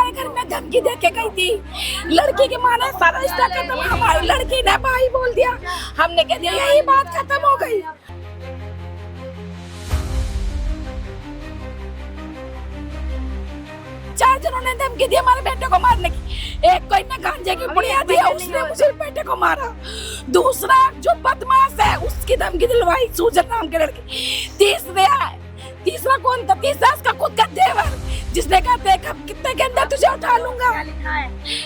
हमारे घर में धमकी दे के गई थी। लड़की की माँ ने सारा रिश्ता खत्म, हमारी लड़की ने भाई बोल दिया, हमने कह दिया यही बात खत्म हो गई। चार जनों ने धमकी दी हमारे बेटे को मारने की। एक कोई ने गांजे की पुड़िया दी, उसने मुझे बेटे को मारा। दूसरा जो बदमाश है उसकी धमकी दिलवाई, सूजन नाम के लड़की। तीसरा कौन था? तीसरा उसका खुद का देवर, जिसने कहा देख हम कितने के अंदर तुझे उठा लूंगा।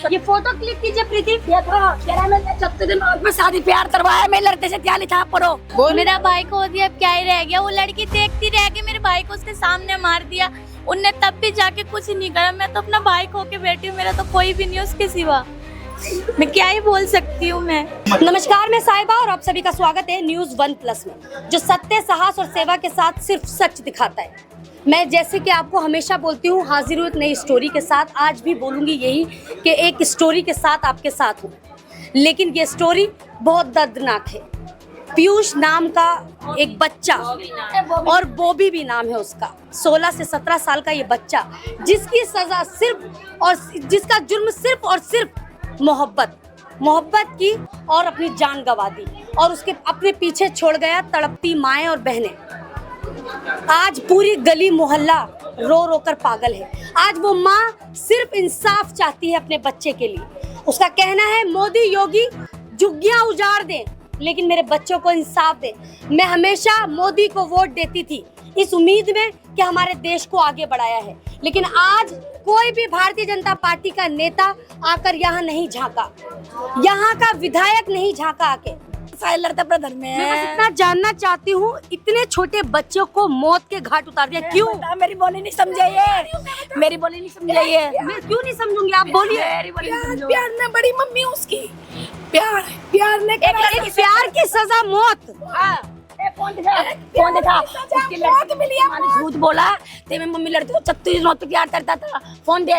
ये फोटो क्लिक कीजिए प्रीति। मैंने 36 दिन में शादी प्यार करवाया, मैं लड़के से क्या लिखा पढ़ो। मेरा भाई को दिया, अब क्या ही रह गया। वो लड़की देखती रह गई, मेरे भाई को उसके सामने मार दिया। उनने तब भी जाके कुछ नहीं करा। मैं तो अपना भाई खो के बैठी हूँ, मेरा तो कोई भी नहीं उसके सिवा। मैं क्या ही बोल सकती हूँ मैं। नमस्कार, मैं साहिबा और आप सभी का स्वागत है न्यूज़ 1+ में, जो सत्य, साहस और सेवा के साथ सिर्फ सच दिखाता है। मैं जैसे कि आपको हमेशा बोलती हूँ, हाजिर हूँ एक नई स्टोरी के साथ। आज भी बोलूँगी यही कि एक स्टोरी के साथ आपके साथ हूँ, लेकिन ये स्टोरी बहुत दर्दनाक है। पीयूष नाम का एक बच्चा, और बॉबी भी नाम है उसका, 16 से 17 साल का ये बच्चा, जिसकी सजा सिर्फ और जिसका जुर्म सिर्फ और सिर्फ मोहब्बत की और अपनी जान गंवा दी, और उसके अपने पीछे छोड़ गया तड़पती माएं और बहनें। आज पूरी गली मोहल्ला रो रो कर पागल है। आज वो माँ सिर्फ इंसाफ चाहती है अपने बच्चे के लिए। उसका कहना है मोदी योगी झुग्गियां उजाड़ दें, लेकिन मेरे बच्चों को इंसाफ दे। मैं हमेशा मोदी को वोट देती थी इस उम्मीद में कि हमारे देश को आगे बढ़ाया है, लेकिन आज कोई भी भारतीय जनता पार्टी का नेता आकर यहाँ नहीं झांका, यहाँ का विधायक नहीं झांका आके। लड़ता ब्रदर में मैं बस इतना जानना चाहती हूँ, इतने छोटे बच्चों को मौत के घाट उतार दिया क्यों? मेरी बोली नहीं समझाइए, मेरी बोली नहीं समझाइए। मैं क्यों नहीं समझूंगी, आप बोलिए। प्यार ने बड़ी मम्मी उसकी, प्यार ने प्यार की सजा मौत। फोन देखा उसकी मौत मिली है। मैंने झूठ बोला ते मैं मम्मी लड़ती 36 दिनों तक प्यार करता था। फोन दे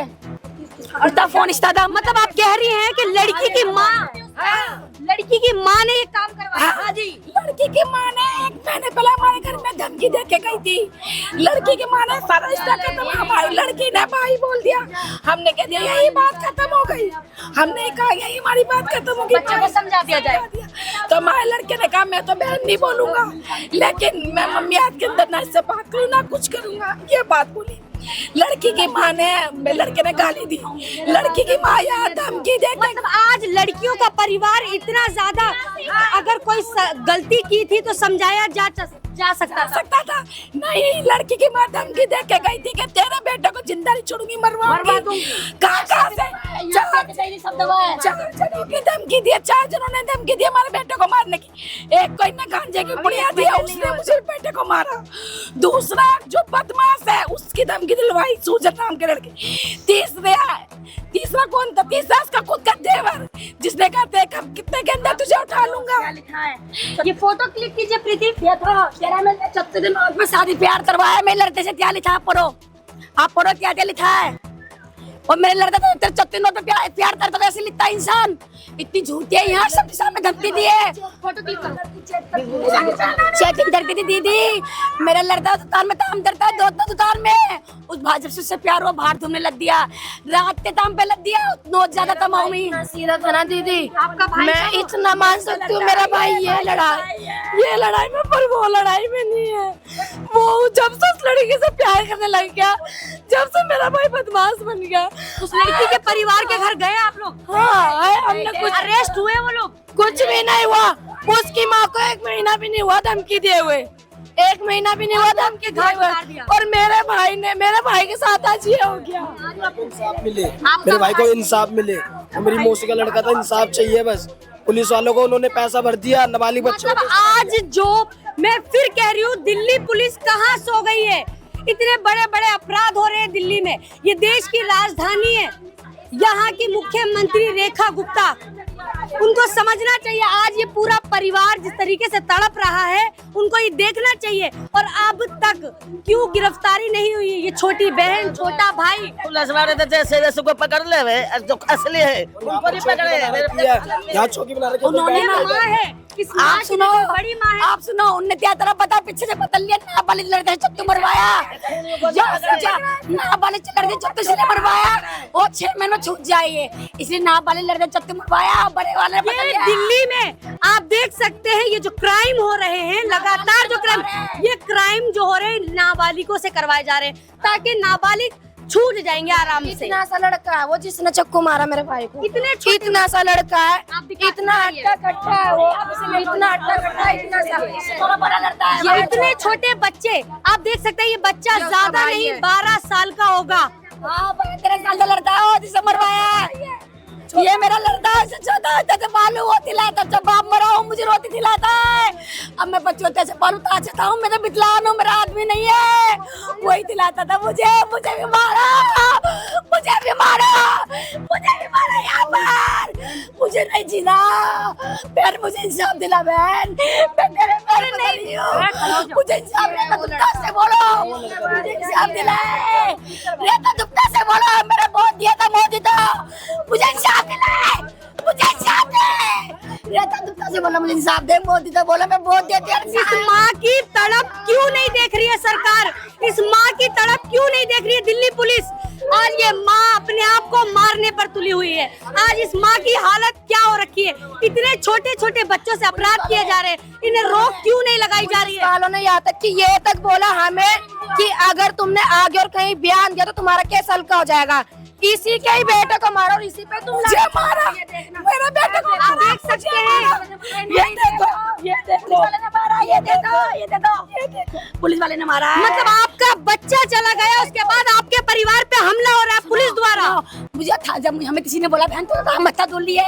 और तब फोन इस्ता था। मतलब आप कह रही हैं कि लड़की की माँ ने ये काम करवाया? हाँ जी, लड़की की माँ ने 1 महीने पहले हमारे घर में धमकी दे के गई थी। लड़की की माँ ने सारा रिश्ता खत्म, हमारी लड़की ने भाई बोल दिया, हमने कह दिया यही बात खत्म हो गई। हमने कहा यही हमारी बात खत्म होगी, बच्चे को समझा दिया जाए। तो हमारे लड़के ने कहा मैं तो बहन नहीं बोलूंगा, लेकिन मैं मम्मी आज के अंदर ना इससे बात करूँ ना कुछ करूंगा, ये बात बोली। लड़की की माँ ने, लड़के ने गाली दी। लड़की की माँ यहाँ धमकी दे। मतलब आज लड़कियों का परिवार इतना ज्यादा, अगर कोई गलती की थी तो समझाया जा सकता था। नहीं, लड़की की माँ धमकी दे के गई थी कि तेरे बेटे को जिंदा नहीं छोड़ूंगी, मरवा दूंगी। कहाँ से? 4 जनों की धमकी दी, 4 जनों ने धमकी दी हमारे बेटे को मारने की। एक कोई ने गांजे की पुड़िया दी, उसने मुझे बेटे को मारा। दूसरा जो बदमाश है उसकी धमकी दिलवाई, सूजन नाम के लड़की। तीसरा कौन था? तीसरा उसका खुद का देवर, जिसने कहा देख हम कितने के अंदर तुझे उठा लूंगा। ये फोटो क्लिक कीजिए प्रीति। मैंने 36 दिन में शादी प्यार करवाया, मैं लड़के से क्या लिखा पढ़ो। आप पढ़ो क्या लिखा है। और मेरे लड़का तो 36 दिनों में प्यार करता था, ऐसे लिखता इंसान। इतनी झूठी है, यहाँ सबके सामने धमकी दी है। चेकिंग करती थी दीदी। मेरा लड़का दुकान में काम करता है, दोस्तों दुकान में। उस भाजपा से उससे प्यार हुआ, बाहर घूमने लग दिया, रात के टाइम पे लग दिया। नोट ज्यादा कमाऊ में सीधा था ना दीदी। आपका भाई मैं इतना मान सकती हूँ, मेरा भाई ये लड़ाई में, पर वो लड़ाई में नहीं है। वो जब से उस लड़की से प्यार करने लग गया, जब से मेरा भाई बदमाश बन गया। उस लड़की के परिवार के घर गए आप लोग? हाँ, हमने कुछ अरेस्ट हुए वो लोग? कुछ भी नहीं हुआ। उसकी माँ को 1 महीना भी नहीं हुआ धमकी दिए हुए, 1 महीना भी नहीं हुआ धमकी दिए हुए। और मेरे भाई के साथ आज ये हो गया। इंसाफ मिले, मेरे भाई को इंसाफ मिले। मेरी मौसी का लड़का था, इंसाफ चाहिए बस। पुलिस वालों को उन्होंने पैसा भर दिया, नाबालिग बच्चों को। आज जो मैं फिर कह रही हूँ, दिल्ली पुलिस कहाँ सो गई है? इतने बड़े बड़े अपराध हो रहे हैं दिल्ली में। ये देश की राजधानी है। यहाँ की मुख्यमंत्री रेखा गुप्ता, उनको समझना चाहिए। आज ये पूरा परिवार जिस तरीके से तड़प रहा है, उनको ये देखना चाहिए। और अब तक क्यों गिरफ्तारी नहीं हुई? ये छोटी बहन, छोटा भाई, पुलिस वाले तो जैसे को पकड़ ले जो असली है उनको नहीं पकड़े। यहाँ चौकी बना रखी है। उन्होंने माँ है, किस माँ आप की सुनो, जो बड़ी माँ है। आप सुनो, उनने क्या तरह पता पीछे से बदल लिया, नाबालिग लड़के चत्तू मरवाया, नाबालिग लड़के चत्तू इसलिए मरवाया, वो 6 महीने छूट जाइए, इसलिए नाबालिग लड़के चत्तू मरवाया, बड़े वाले ने बदल ये लिया। दिल्ली में आप देख सकते हैं ये जो क्राइम हो रहे हैं, लगातार जो क्राइम, ये क्राइम जो हो रहे हैं नाबालिगों से करवाए जा रहे हैं ताकि नाबालिग छूट जाएंगे आराम से। इतना सा लड़का है वो जिसने चक्कू मारा मेरे भाई को, इतना सा लड़का है, इतना हट्टा कट्टा है वो, इतना हट्टा कट्टा है, इतना सा थोड़ा बड़ा लड़का है। ये इतने छोटे बच्चे, आप देख सकते हैं ये बच्चा ज्यादा नहीं 12 साल का होगा। हाँ 13 साल का लड़का है वो जिसे मरवाया, ये मेरा लड़का है, जैसे बालू वो दिलाता, जब बाप मरा हूँ मुझे रोटी दिलाता है, अब मैं बच्चों से बालू ताजता हूँ, मैं तो बितलान हूँ, मेरा आदमी नहीं है, वही दिलाता था मुझे भी मारा, मुझे भी मारा यहाँ पर, मुझे नहीं जीना, फिर मुझे इंसाफ दिला बहन, मैं तेरे पर नहीं हूँ, मुझे इंसाफ रेता दुप्ता से बोलो, मुझे इंसाफ दिलाए, रेता दुप्ता से बोलो, मेरा बहुत दिया था मोदी तो, मुझे इंसाफ दिलाए, मुझे इंसाफ दे, रेता दुप्ता से बोला मुझे इंसाफ दे, मोदी तो बोला मैं बहुत देती हूँ। इस माँ की तड़प क्यों नहीं देख रही है सरकार, इस माँ की तड़प क्यों नहीं देख रही है दिल्ली पुलिस, और ये माँ अपने आप को मारने पर तुली हुई है। आज इस माँ की हालत क्या हो रखी है, इतने छोटे छोटे बच्चों से अपराध किए जा रहे हैं, इन्हें रोक क्यों नहीं लगाई जा रही है। वालों ने यहाँ तक कि ये तक बोला हमें कि अगर तुमने आगे और कहीं बयान दिया तो तुम्हारा केस हल्का हो जाएगा, इसी के ही बेटे को मारो और इसी पे तुम मारा, मेरा बेटे को आप देख सकते हैं, ये देखो, ये देखो, पुलिस वाले ने मारा है। मतलब आपका बच्चा चला गया, उसके बाद आपके परिवार पे हमला हो रहा है पुलिस द्वारा। मुझे था जब हमें किसी ने बोला बहन तो मत्था धुल लिए,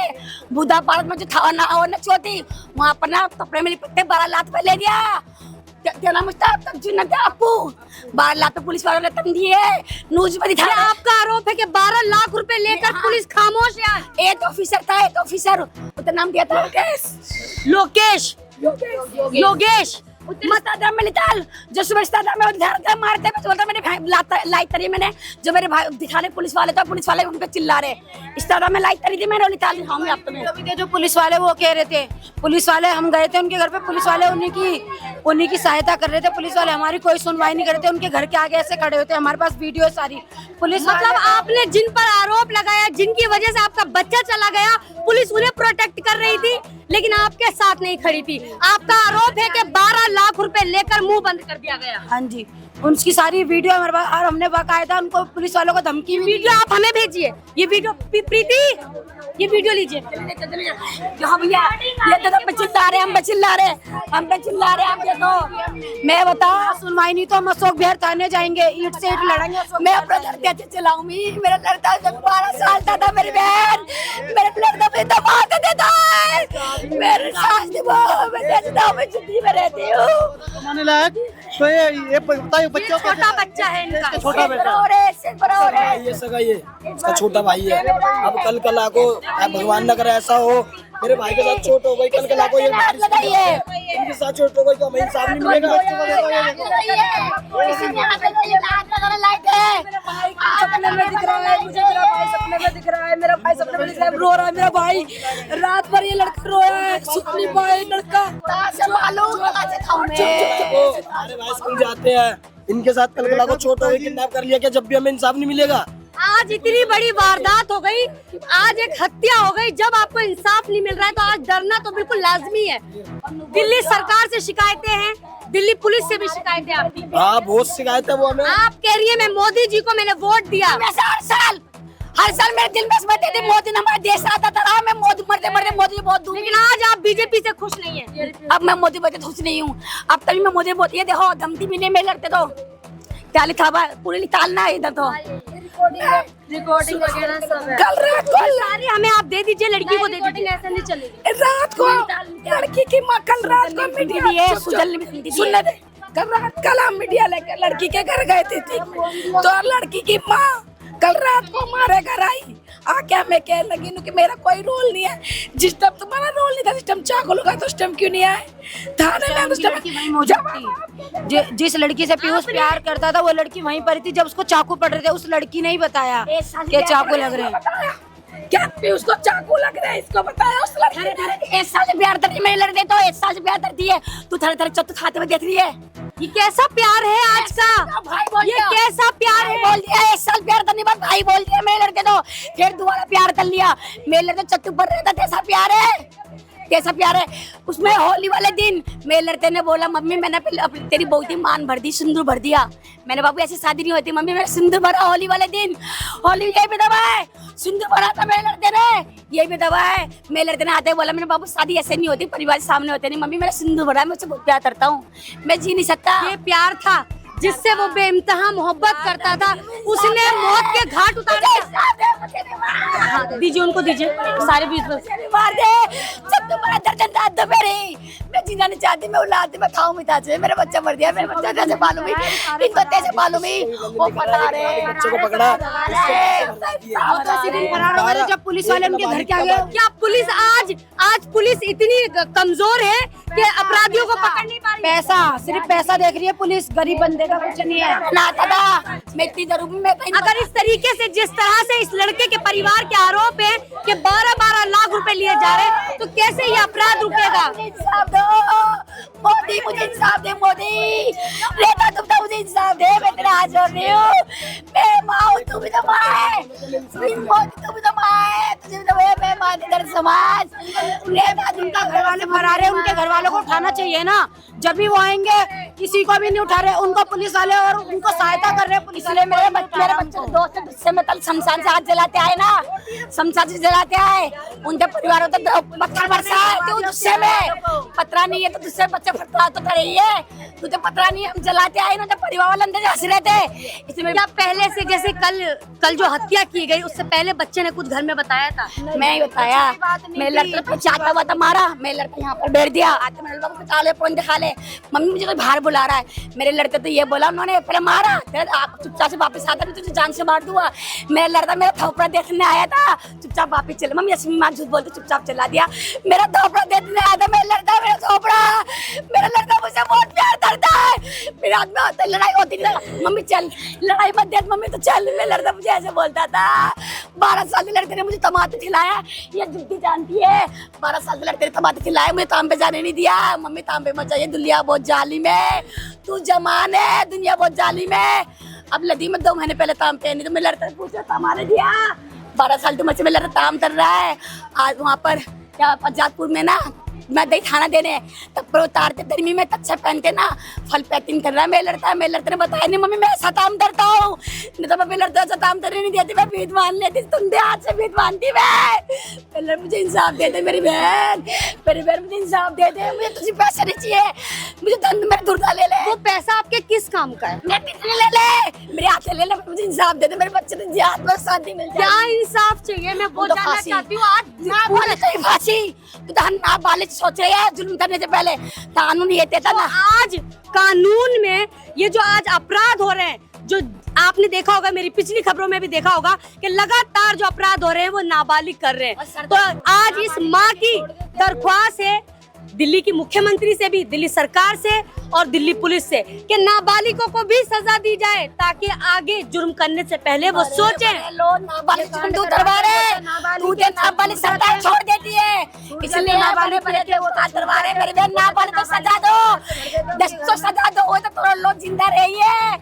बुधा पार्क में जो था ना और न छोटी वहाँ पर ना कपड़े में लिपटे 12 लाख पे ले दिया, तेरा मुस्ताफ तब जी न आपको 12 लाख पे पुलिस वालों ने तम दिए, न्यूज में दिखा। आपका आरोप है कि 12 लाख रुपए लेकर पुलिस खामोश है। एक ऑफिसर था, एक ऑफिसर, उसका नाम क्या था? लोकेश, योगेश इस्तादाम में निकाल, जो सुबह इस्तादाम में उधर मारते हैं, बोलता मैंने भाई लाई तरी, मैंने जो मेरे भाई दिखाने पुलिस वाले था, पुलिस वाले उन पे चिल्ला रहे, इस्तादाम में लाई तरी थी, मैंने निकाल दिखाऊंगी आप तुम्हें। जो पुलिस वाले वो कह रहे थे, पुलिस वाले हम गए थे उनके घर पे, पुलिस वाले उन्हीं की सहायता कर रहे थे, पुलिस वाले हमारी कोई सुनवाई नहीं कर रहे थे, उनके घर के आगे ऐसे खड़े होते, हमारे पास वीडियो है सारी। पुलिस मतलब आपने जिन पर आरोप लगाया, जिनकी वजह से आपका बच्चा चला गया, पुलिस उन्हें प्रोटेक्ट कर रही थी लेकिन आपके साथ नहीं खड़ी थी। आपका आरोप है कि 12 लाख रुपए लेकर मुंह बंद कर दिया गया। हाँ जी, उनकी सारी वीडियो हमारे पास, और हमने बाकायदा उनको पुलिस वालों को धमकी भी दी। वीडियो आप हमें भेजिए, ये वीडियो प्रीति, ये वीडियो लीजिए। हाँ भैया, ये तो पे चिल्ला रहे, हम पे चिल्ला रहे, आप देखो, मैं बताओ सुनवाई नहीं तो हम अशोक बिहार थाने जाएंगे, ईंट से ईंट लड़ेंगे। मैं अपना लड़का कैसे चलाऊंगी, मेरा लड़का जब 12 साल का था, मेरी बहन, मेरा लड़का मुझे दबा के देता है, मेरे सास मैं देखता हूँ, मैं जिंदगी में रहती हूँ। माने लायक तो ये बताइए बच्चों का छोटा बच्चा है इनका, छोटा बेटा ये सगा ये इसका छोटा भाई है। अब कल को भगवान न करे ऐसा हो, मेरे भाई के साथ चोट हो गई, कल को ये इनके साथ चोट हो गई तो हमें इंसाफ नहीं मिलेगा। सपने में दिख रहा है मुझे, मेरा भाई सपने में दिख रहा है, मेरा भाई सपने में दिख रहा है, रो रहा है मेरा भाई, रात भर ये लड़का रोया है, सुख नहीं पाए लड़का। अरे भाई स्कूल जाते हैं, इनके साथ कल को चोट हो गई, किडनैप कर लिया, क्या जब भी हमें इंसाफ नहीं मिलेगा? आज इतनी बड़ी वारदात हो गई, आज एक हत्या हो गई, जब आपको इंसाफ नहीं मिल रहा है तो आज डरना तो बिल्कुल लाजमी है। दिल्ली सरकार से शिकायतें हैं, दिल्ली पुलिस से भी शिकायतें आपकी। हाँ बहुत शिकायत है वो हमें। आप कह रही है मैं मोदी जी को मैंने वोट दिया, हर साल मेरे दिल में समझते थे मोदी ने हमारा देश आता था, मैं मोदी मरते मोदी बहुत दूर, लेकिन आज आप बीजेपी से खुश नहीं है। अब मैं मोदी वजह खुश नहीं हूँ, अब तभी मैं मोदी बहुत, ये देखो धमकी भी नहीं, में लड़ते तो क्या लिखा हुआ पूरी निकालना है इधर तो रिकॉर्डिंग वगैरह सब है। कल रात को सारी हमें आप दे दीजिए, लड़की को दे दीजिए, ऐसा नहीं चलेगी। रात को लड़की की माँ कल रात को मीडिया लिए सुनने दे, कल हम मीडिया लेकर लड़की के घर गए थे, तो लड़की की माँ कल रात को हमारे घर आई, आके हमें कह लगी कि मेरा कोई रोल नहीं है, जिस टाइम तुम्हारा रोल नहीं था, जिस टाइम चाकू लगा तो उस टाइम क्यों नहीं आए थाने में? उस टाइम जिस लड़की से पीयूष प्यार करता था वो लड़की वहीं पर थी, जब उसको चाकू पड़ रहे थे, उस लड़की ने ही बताया कि चाकू लग रहे हैं। क्या उसको चाकू लग रहा है, इसको बताया उस लड़के ने। 1 साल से प्यार करती मेरे लड़के तो 1 साल से प्यार करती है, तू थोड़े चत्तू खाते हुए देख रही है। ये कैसा प्यार है आज का? भाई बोल ये कैसा प्यार है? बोल दिया 1 साल प्यार करने बाद भाई बोल दिया मेरे लड़के तो, फिर दोबारा प्यार कर लिया। मेरे लड़के चत्तू पर रहता, कैसा प्यार है, कैसा प्यार है। उसमें होली वाले दिन मेरे लड़के ने बोला मम्मी मैंने तेरी बहुत ही मान भर दी, सिंदूर भर दिया। मैंने बाबू ऐसी शादी नहीं होती, मम्मी मैंने सिंदूर भरा होली वाले दिन, होली यही भी दबा है, सिंदूर भरा था मेरे लड़के ने, यही भी दबा है। मेरे लड़के ने आते बोला मैंने बाबू शादी ऐसे नहीं होती, परिवार सामने होते नहीं, मम्मी मैंने सिंदूर भरा है, मैं उससे बहुत प्यार करता हूँ, मैं जी नहीं सकता। ये प्यार था जिससे वो बेइंतहा मोहब्बत करता था, उसने मौत के घाट उतार दिया। हाँ, दीजिए उनको, दीजिए सारे बीच में मार दे, सब तुम्हारा दर्जन दाद दो मेरी, मैं जीना नहीं चाहती, मैं औलाद मैं खाऊं मिटा से, मेरा बच्चा मर गया, मेरे बच्चा कैसे पालूंगी, इनको कैसे पालूंगी, वो फरार है, बच्चे को पकड़ा, जब पुलिस वाले उनके घर के आगे। क्या पुलिस आज पुलिस इतनी कमजोर है कि अपराधियों को पकड़ नहीं पा रही? पैसा, सिर्फ पैसा देख रही है पुलिस, गरीब बंदे का कुछ नहीं है ना। दादा मैं इतनी जरूर में अगर इस तरीके से जिस तरह से इस लड़के के परिवार के आरोप है कि 12-12 लाख रुपए लिए जा रहे हैं, तो कैसे ये अपराध रुकेगा? इंसाफ दो मोदी, मुझे इंसाफ दे मोदी, रेता तुम तो मुझे इंसाफ दे, मैं तेरा हाथ जोड़ रही हूँ, मैं माँ हूँ, तू भी तो माँ है, मोदी तू भी तो माँ है, तुझे भी तो मैं माँ के दर्द समाज। रेता उनका घर वाले फरार है, उनके घर वालों को उठाना चाहिए ना, जब भी वो आएंगे किसी को भी नहीं उठा रहे, उनको पुलिस वाले और उनको सहायता कर रहे हैं पुलिस वाले। मेरे बच्चे के दोस्त है, गुस्से में कल शमशान से हाथ जलाते आए ना, शमशान से जलाते आए, उनके परिवारों तो पत्थर बरसाए थे गुस्से में, पत्थर नहीं है तो दूसरे बच्चे फटका तो रही है, तुझे पत्थर नहीं, हम जलाते आए ना, जब परिवार वाले अंदर हंस रहे थे। इसमें क्या पहले से जैसे कल जो हत्या की गई उससे पहले बच्चे ने कुछ घर में बताया था? मैं ही बताया, मेरे लड़के को चाहता हुआ था मारा, मेरे लड़के यहाँ पर बैठ दिया, आते मेरे लड़के को चाले फोन दिखा ले, मम्मी मुझे कोई बाहर बुला रहा है। मेरे लड़के तो ये बोला उन्होंने पहले मारा, आप चुपचाप से वापस आता नहीं तुझे जान से मार दूंगा। मेरा लड़का मेरा थोपड़ा देखने आया था, चुपचाप वापस चले, मम्मी असमी माँ झूठ बोलते, चुपचाप चला दिया। मेरा थोपड़ा देखने आया था मेरा लड़का, मेरा थोपड़ा, मेरा लड़का मुझे बहुत प्यार करता है, मेरे हाथ में होता लड़ाई होती नहीं, मम्मी चल लड़ाई मत दे, मम्मी तो चल। मेरा लड़का मुझे ऐसे बोलता था। 12 साल के लड़के ने मुझे तमाकू खिलाया, ये जुट्टी जानती है, 12 साल के लड़के ने तमाकू खिलाया, मुझे तांबे जाने नहीं दिया, मम्मी तांबे मत जाइए, दुनिया बहुत जालिम है, तू जमान है, दुनिया बहुत जालिम है। अब लदी में 2 महीने पहले ताम पे नहीं तो मैं लड़का पूछा तामाने दिया, 12 साल तो मुझसे मेरा ताम कर रहा है। आज वहाँ पर क्या आजादपुर में ना मैं दही खाना देने, तब पर उतारते गर्मी में तच्छा पहनते ना, फल पैकिंग कर रहा है मेरे लड़का ने बताया नहीं मम्मी मैं ऐसा काम करता हूँ, नहीं तो मैं मेरे लड़का ऐसा काम करने नहीं देती, मैं भीत मान लेती, तुम दे हाथ से भीत मानती मैं। मुझे इंसाफ दे दे मेरी बहन मुझे इंसाफ दे दे, मुझे तुझे पैसे नहीं चाहिए, मुझे दंड मेरे दुर्गा ले ले। वो पैसा आपके किस काम का है? ले ले मेरे हाथ से ले ले, मुझे इंसाफ दे दे, मेरे बच्चे तो जिहाद में शांति मिल जाए। क्या इंसाफ चाहिए मैं वो जानना चाहती हूँ। आज बोले तो फांसी, तू तो नाबालिग सोच रही है, जुल्म करने से पहले कानून ये देता ना। आज कानून में ये जो आज अपराध हो रहे हैं, जो आपने देखा होगा, मेरी पिछली खबरों में भी देखा होगा कि लगातार जो अपराध हो रहे हैं वो नाबालिग कर रहे हैं। तो आज इस माँ की दरख्वास्त है दिल्ली की मुख्यमंत्री से भी, दिल्ली सरकार से और दिल्ली पुलिस से कि नाबालिगों को भी सजा दी जाए ताकि आगे जुर्म करने से पहले वो सोचें। नाबालिग सरकार छोड़ देती है, इसलिए नाबालिग मेरे बहन नाबालिग को सजा दो, 10 तो सजा दो, वो तो लोग जिंदा रहिए,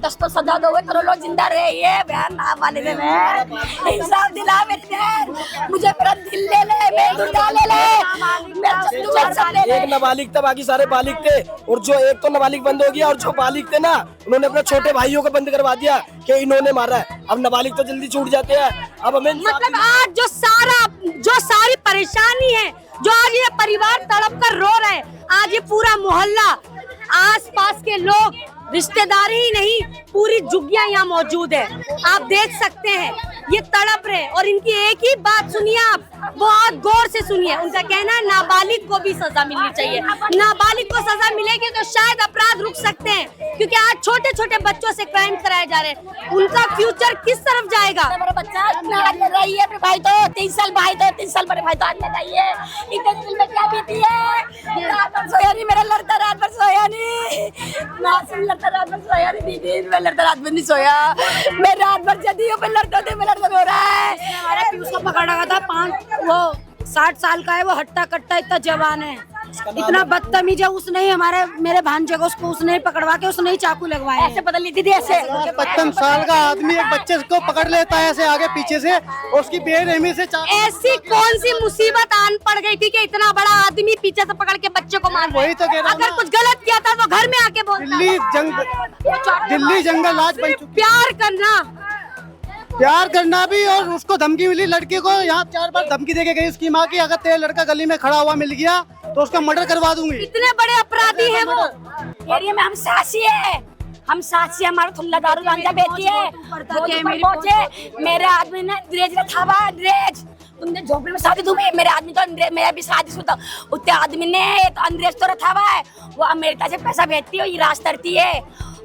10 तो सजा दो, वो लोग जिंदा रहिए। बहन नाबालिग है, इंसाफ दिला मेरी बहन, मुझे मेरा दिल ले ले, मेरा दुर्गा ले ले। एक नाबालिग था, बाकी सारे बालिग थे, और जो एक तो नाबालिग बंद हो गया, और जो बालिग थे ना उन्होंने अपने छोटे भाइयों को बंद करवा दिया कि इन्होंने मारा है। अब नाबालिग तो जल्दी छूट जाते हैं। अब हमें मतलब आज जो सारी परेशानी है, जो आज ये परिवार तड़प कर रो रहे हैं, आज ये पूरा मोहल्ला, आसपास के लोग, रिश्तेदार ही नहीं, पूरी जुग्गियां यहाँ मौजूद है, आप देख सकते हैं ये तड़प रहे। और इनकी एक ही बात सुनिए आप, बहुत गौर से सुनिए, उनका कहना है नाबालिग को भी सजा मिलनी चाहिए। नाबालिग को सजा मिलेगी तो शायद अपराध रुक सकते हैं, क्योंकि आज छोटे छोटे बच्चों से क्राइम कराए जा रहे हैं, उनका फ्यूचर किस तरफ जाएगा? मेरा बच्चा रही है, भाई तो 3 साल भाई तो 3 साल बड़े भाई तो आज लगाई है, इतने दिल में क्या बीती है, रात भर सोया नहीं मेरा लड़का, रात भर सोया नहीं, लड़का रात भर सोया नहीं दीदी, मैं लड़का रात भर नहीं सोया, मैं रात भर जदी हूँ, मैं लड़का रो रहा है। है। हमारे पीयूष को पकड़ रखा था 60 साल का है, वो हट्टा कट्टा इतना जवान है, इतना बदतमीज है। उसने ही मेरे भांजे को उसने ही पकड़वा के उसने ही चाकू लगवाया। ऐसे बदल ली थी ऐसे। 55 साल का आदमी एक बच्चे को पकड़ लेता है ऐसे आगे पीछे से, और उसकी बेरहमी से ऐसी कौन सी मुसीबत आन पड़ गई थी कि इतना बड़ा आदमी पीछे से पकड़ के बच्चे को मार? वही तो कह रहा हूं अगर ना। कुछ गलत किया था तो घर में आके बोलता। दिल्ली जंगल राज बन चुकी। प्यार करना भी, और उसको धमकी मिली लड़के को, यहाँ 4 बार धमकी देके गई उसकी माँ की, अगर तेरा लड़का गली में खड़ा हुआ मिल गया तो उसका मर्डर करवा दूंगी। इतने बड़े अपराधी है वो। एरिया में हम सासी है, हमारा थुल्ला दारू गांजा बेची है। पहुंचे मेरे आदमी ने अंग्रेज रखा हुआ अंग्रेज, तुमने झोपड़ी में शादी दूंगी। मेरे आदमी तो अंग्रेज, मेरा भी शादी शुदा उतने आदमी ने तो अंग्रेज तो रखा हुआ है, वो अमेरिका से पैसा भेजती है, इराज करती है,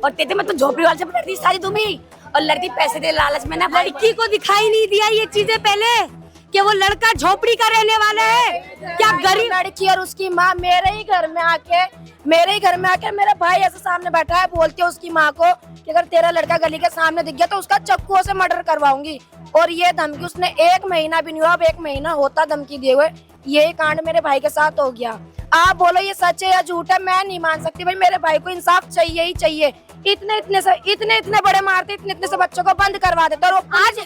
और कहते मैं तो झोपड़ी वाले से लड़की शादी दूंगी, और लड़की पैसे दे लालच में ना। लड़की को दिखाई नहीं दिया ये चीजें पहले कि वो लड़का झोपड़ी का रहने वाला है? क्या गरीब लड़की और उसकी माँ मेरे ही घर में आके मेरा भाई ऐसे सामने बैठा है, बोलती है उसकी माँ को कि अगर तेरा लड़का गली के सामने दिख गया तो उसका चक्कुओं से मर्डर करवाऊंगी। और ये धमकी उसने 1 महीना भी नहीं हुआ, अब 1 महीना होता धमकी दिए हुए, यही कांड मेरे भाई के साथ हो गया। आप बोलो ये सच है या झूठ है, मैं नहीं मान सकती भाई। मेरे भाई को इंसाफ चाहिए ही चाहिए। इतने बड़े मारते, इतने से बच्चों को बंद करवा देते। और आज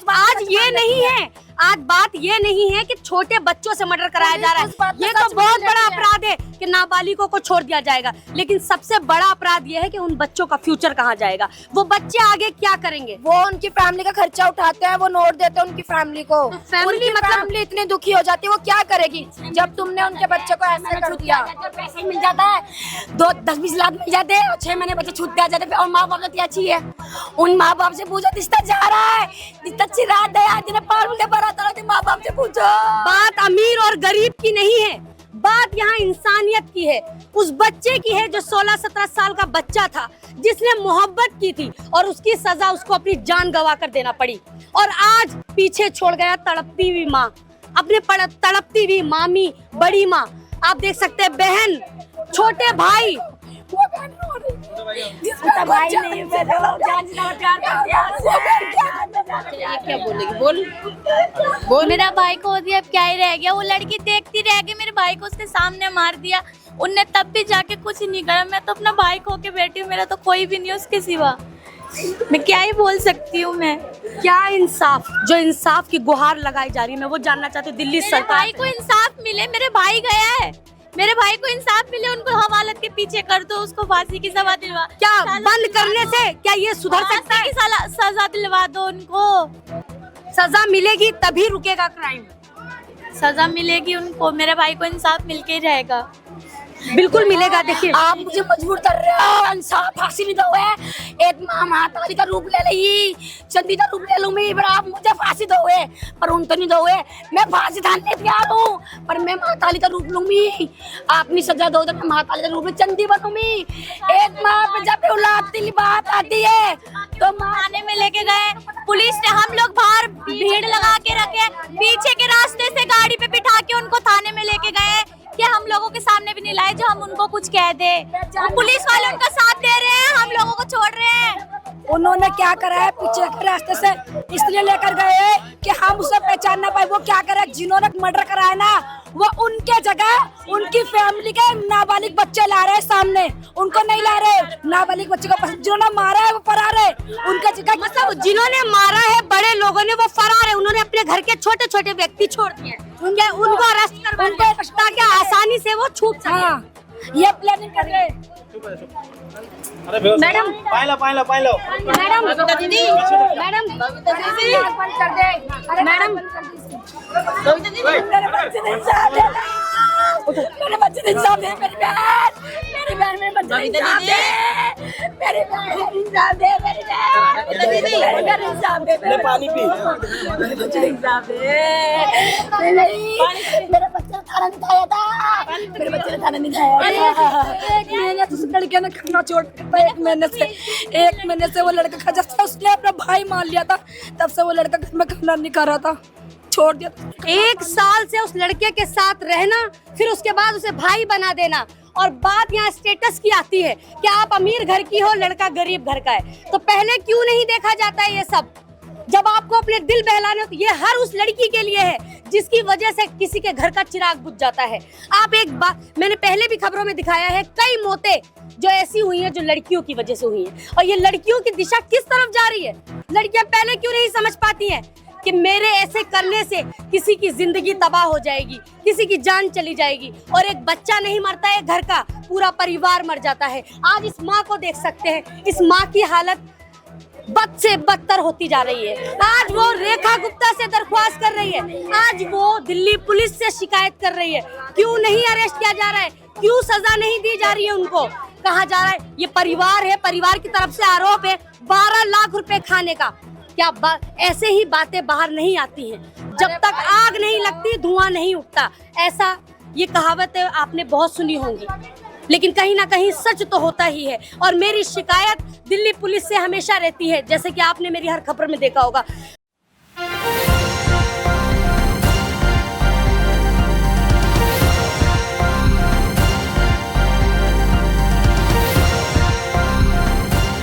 ये नहीं है, आज बात ये नहीं है कि छोटे बच्चों से मर्डर कराया जा रहा है, ये तो बहुत बड़ा अपराध है कि नाबालिगों को छोड़ दिया जाएगा। लेकिन सबसे बड़ा अपराध ये है कि उन बच्चों का फ्यूचर कहाँ जाएगा, वो बच्चे आगे क्या करेंगे? वो उनकी फैमिली का खर्चा उठाते हैं, वो नोट देते हैं उनकी फैमिली को। फैमिली मतलब फैमिली इतनी दुखी हो जाती है, वो क्या करेगी जब तुमने उनके बच्चे को ऐसे कर दिया। पैसे मिल जाता है, 10-20 लाख मिल जाते हैं, 6 महीने बच्चे छूट पे आ जाते हैं। और माँ बाप तो अच्छी है, उन माँ बाप से पूछो रिश्ता जा रहा है, रिश्ता चिरा दया दिन पार माँ बाप से पूछो। बात अमीर और गरीब की नहीं है, बात यहाँ इंसानियत की है, उस बच्चे की है जो 16-17 साल का बच्चा था, जिसने मोहब्बत की थी और उसकी सजा उसको अपनी जान गवा कर देना पड़ी। और आज पीछे छोड़ गया तड़पती हुई माँ, अपने तड़पती हुई मामी, बड़ी माँ, आप देख सकते हैं बहन, छोटे भाई, वो बहन रो रही, जिसका भाई नहीं क्या बोलेगी? बोल। मेरा भाई को दिया, अब क्या ही रह गया? वो लड़की देखती रह गई, मेरे भाई को उसके सामने मार दिया, उनने तब भी जाके कुछ नहीं करा। मैं तो अपना भाई खो के बैठी हूँ, मेरा तो कोई भी नहीं उसके सिवा। मैं क्या ही बोल सकती हूँ। मैं क्या इंसाफ, जो इंसाफ की गुहार लगाई जा रही है, मैं वो जानना चाहती हूँ दिल्ली मेरे सरकार भाई को इंसाफ मिले, मेरे भाई गया है, मेरे भाई को इंसाफ मिले, उनको हवालत के पीछे कर दो, उसको फांसी की सजा दिलवा। क्या बंद करने से क्या ये सुधर सकता है? सजा दिलवा दो उनको, सजा मिलेगी तभी रुकेगा क्राइम, सजा मिलेगी उनको, मेरे भाई को इंसाफ मिलके ही रहेगा। बिल्कुल मिलेगा। देखिए आप मुझे मजबूर कर रहे हो, इंसाफ फांसी नहीं दोगे, एक महाकाली का रूप ले ली, चंदी का रूप ले लूंगी, पर आप मुझे फांसी दोगे, पर उन तो नहीं दोगे। मैं फांसी थाने तैयार हूँ, पर मैं महाकाली का रूप लूंगी। आपने सजा दो तो मैं महाकाली का रूप में चंदी बनूंगी। एक माँ पे जब औलाद बात आती है तो थाने में लेके गए, पुलिस ने हम लोग बाहर भीड़ लगा के रखे, पीछे के रास्ते से गाड़ी पे बिठा के उनको थाने में लेके गए कि हम लोगों के सामने भी नहीं लाए जो हम उनको कुछ कह दे। पुलिस वाले उनका साथ दे रहे हैं, हम लोगों को छोड़ रहे हैं। उन्होंने क्या करा है, पीछे के रास्ते से इसलिए लेकर गए कि हम उसे पहचान ना पाए। वो क्या करे, जिन्होंने मर्डर करा है ना, वो उनके जगह उनकी फैमिली के नाबालिग बच्चे ला रहे हैं सामने, उनको नहीं ला रहे। नाबालिग बच्चे को जिन्होंने मारा है वो फरार है, उनके जगह मतलब जिन्होंने मारा है बड़े लोगों ने, वो फरार है, उन्होंने अपने घर के छोटे छोटे व्यक्ति छोड़ दिए, उनको अरेस्ट करवा ताकि आसानी से वो छूट सके। हाँ, ये प्लानिंग कर रहे हैं। मैडम पाइलो मैडम दीदी, मैडम बंद कर दे, मैडम मेरे बच्चे ने इंसाफ दे, मेरे बच्चे ने इंसाफ दे, मेरी बहन मेरे बच्चे ने इंसाफ दे, मेरी बहन इंसाफ दे, मेरी बहन इंसाफ दे, ले पानी पी। मेरे बच्चे ने इंसाफ दे। मेरे बच्चे ने खाना नहीं खाया था, मेरे बच्चे ने खाना नहीं खाया था। 1 महीने से उस लड़के ने खाना छोड़ दिया, 1 महीने से वो लड़का खा, जब से उसने अपना भाई मान लिया था तब से वो लड़का घर में खाना नहीं खा रहा था, छोड़ दिया। 1 साल से उस लड़के के साथ रहना, फिर उसके बाद उसे भाई बना देना, और बात यहाँ स्टेटस की आती है कि आप अमीर घर की हो, लड़का गरीब घर का है, तो पहले क्यों नहीं देखा जाता है ये सब? जब आपको अपने दिल बहलाने होते, ये हर उस लड़की के लिए है जिसकी वजह से किसी के घर का चिराग बुझ जाता है। आप एक बात, मैंने पहले भी खबरों में दिखाया है, कई मौतें जो ऐसी हुई हैं जो लड़कियों की वजह से हुई हैं, और ये लड़कियों की दिशा किस तरफ जा रही है? लड़कियां पहले क्यों नहीं समझ पाती हैं कि मेरे ऐसे करने से किसी की जिंदगी तबाह हो जाएगी, किसी की जान चली जाएगी, और एक बच्चा नहीं मरता है, घर का पूरा परिवार मर जाता है। आज इस माँ को देख सकते हैं, इस माँ की हालत बद से बदतर होती जा रही है। आज वो रेखा गुप्ता से दरख्वास्त कर रही है, आज वो दिल्ली पुलिस से शिकायत कर रही है, क्यों नहीं अरेस्ट किया जा रहा है, क्यों सजा नहीं दी जा रही है उनको? कहा जा रहा है ये परिवार है, परिवार की तरफ से आरोप है 12 लाख रुपए खाने का। क्या ऐसे ही बातें बाहर नहीं आती हैं? जब तक आग नहीं लगती धुआं नहीं उठता, ऐसा ये कहावत आपने बहुत सुनी होंगी, लेकिन कहीं ना कहीं सच तो होता ही है। और मेरी शिकायत दिल्ली पुलिस से हमेशा रहती है, जैसे कि आपने मेरी हर खबर में देखा होगा।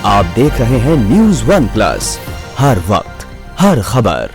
आप देख रहे हैं News One Plus, हर वक्त हर खबर।